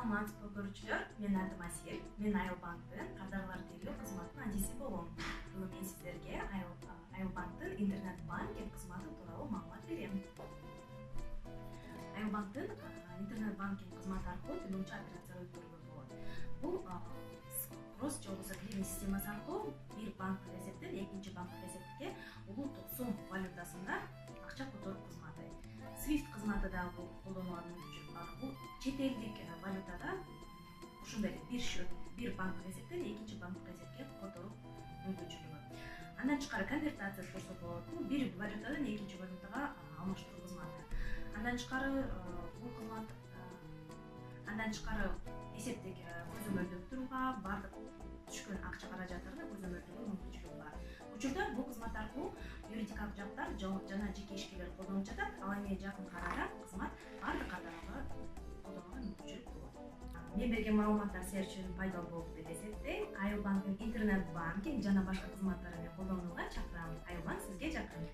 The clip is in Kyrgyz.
Саламатсызбы көрүүчүлөр, менин атым Асел. Мен Айылбанктын кардарлар тейлөө кызматынын адиси болом. Бүгүн мен сиздерге Айылбанктын интернет-банкинг кызматы тууралуу маалымат берем. Айылбанктын интернет-банкинг кызматы аркылуу төлөмчү операция өткөрүүгө болот. Бул кросс же болбосо клиринг системасы аркылуу бир банктык эсептен экинчи банктык эсепке улуттук сом валютасында акча которуу кызматы. Swift кызматы дагы колдонууга мүмкүнчүлүк бар. Бул чет элдик валютада ушундай бир банктык эсептен экинчи банктык эсепке которуу мүмкүнчүлүгү. Андан тышкары конвертация көрсөтүлөт. Бул бир валютадан экинчи валютага алмаштыруу кызматы. Андан тышкары бул кызмат эсептеги көзөмөлдөргө бардык түшкөн акча каражаттарды көзөмөлдөгө мүмкүнчүлүгү бар. Учурда бул кызмат аркылуу юридикалык жактар жана жеке ишкерлер колдонуп жатат. Ал эми жакын арада кызмат бардык катарларга колдонууга мүмкүнчүлүк болот. Мен берген маалыматтар силер үчүн пайдалуу болду деп эсептейм. Айылбанктын интернет банкинг жана башка кызматтарын колдонууга чакырам. Айылбанк сизге жакын.